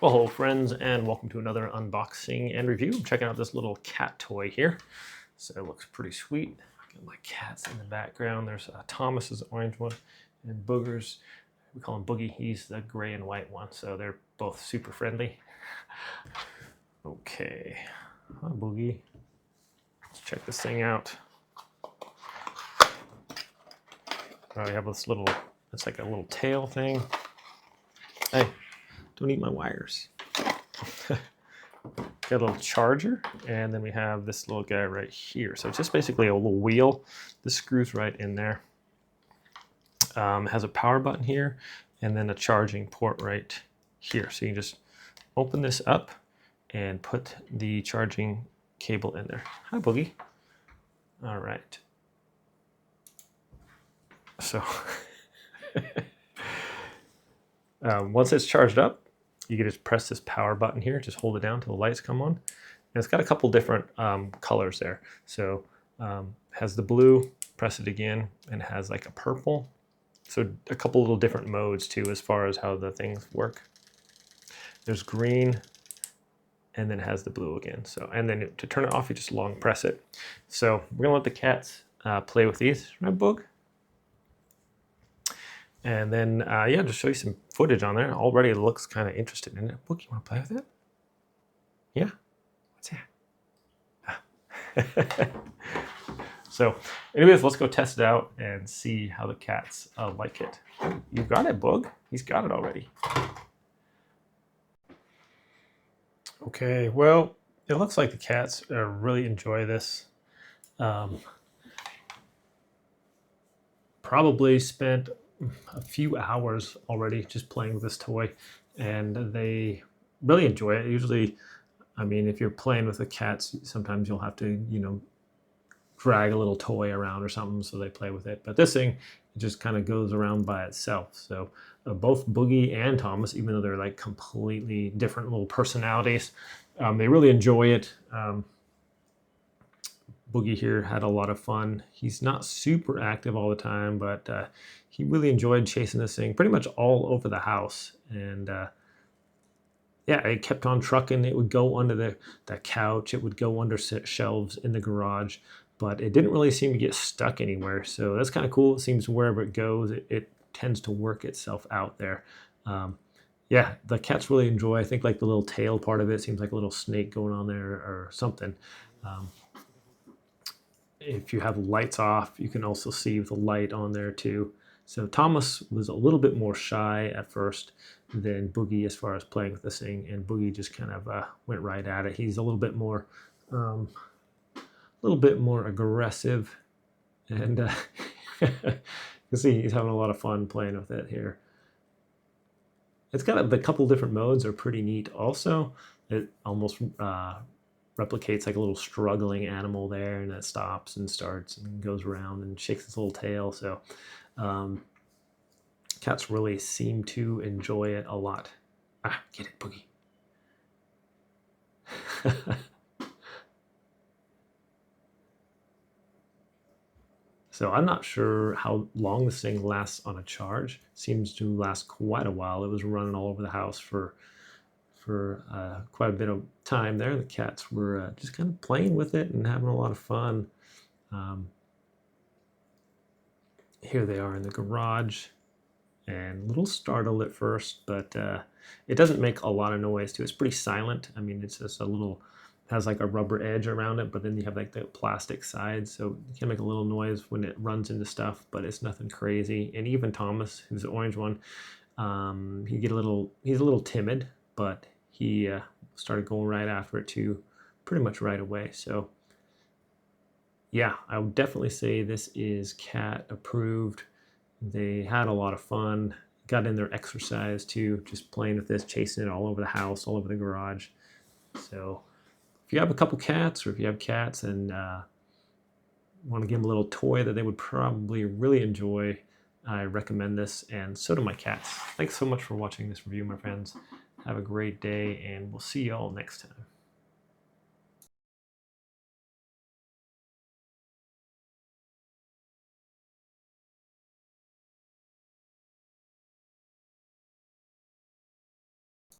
Well, hello friends, and welcome to another unboxing and review. I'm checking out this little cat toy here. So it looks pretty sweet. Got my cats in the background. There's Thomas's orange one, and Booger's, we call him Boogie. He's the gray and white one. So they're both super friendly. Okay, hi Boogie. Let's check this thing out. We have this little, it's like a little tail thing. Hey, don't eat my wires. Got a little charger, and then we have this little guy right here. So it's just basically a little wheel. This screws right in there. It has a power button here, and then a charging port right here. So you just open this up and put the charging cable in there. Hi, Boogie. All right. So once it's charged up, you can just press this power button here, just hold it down till the lights come on. And it's got a couple different colors there. So has the blue, press it again, and has like a purple. So a couple little different modes too as far as how the things work. There's green, and then it has the blue again. So, and then to turn it off, you just long press it. So we're gonna let the cats play with these, right, Boog? And then, yeah, just show you some footage on there. Already looks kind of interested in it. Boog, you want to play with it? Yeah? What's that? So, anyways, let's go test it out and see how the cats like it. You got it, Boog. He's got it already. Okay, well, it looks like the cats really enjoy this. Probably spent a few hours already just playing with this toy, and they really enjoy it. Usually, I mean, if you're playing with the cats, sometimes you'll have to, you know, drag a little toy around or something so they play with it. But this thing, it just kind of goes around by itself. So both Boogie and Thomas, even though they're like completely different little personalities, they really enjoy it. Boogie here had a lot of fun. He's not super active all the time, but he really enjoyed chasing this thing pretty much all over the house. And yeah, it kept on trucking. It would go under the couch. It would go under shelves in the garage, but it didn't really seem to get stuck anywhere. So that's kind of cool. It seems wherever it goes, it tends to work itself out there. Yeah, the cats really enjoy, I think, like the little tail part of it. Seems like a little snake going on there or something. If you have lights off, you can also see the light on there too. So Thomas was a little bit more shy at first than Boogie as far as playing with this thing, and Boogie just kind of went right at it. He's a little bit more aggressive, and you can see he's having a lot of fun playing with it here. It's got a couple different modes are pretty neat. Also, it almost replicates like a little struggling animal there, and it stops and starts and goes around and shakes its little tail. So cats really seem to enjoy it a lot. Ah, get it, Boogie. So I'm not sure how long this thing lasts on a charge. Seems to last quite a while. It was running all over the house for quite a bit of time there. The cats were just kind of playing with it and having a lot of fun. Here they are in the garage, and a little startled at first, but it doesn't make a lot of noise too. It's pretty silent. I mean, it's just a little, has like a rubber edge around it, but then you have like the plastic side, so you can make a little noise when it runs into stuff, but it's nothing crazy. And even Thomas, who's the orange one, he's a little timid, but he started going right after it too, pretty much right away. So yeah, I would definitely say this is cat approved. They had a lot of fun, got in their exercise too, just playing with this, chasing it all over the house, all over the garage. So if you have a couple cats, or if you have cats and want to give them a little toy that they would probably really enjoy, I recommend this, and so do my cats. Thanks so much for watching this review, my friends. Have a great day, and we'll see you all next time.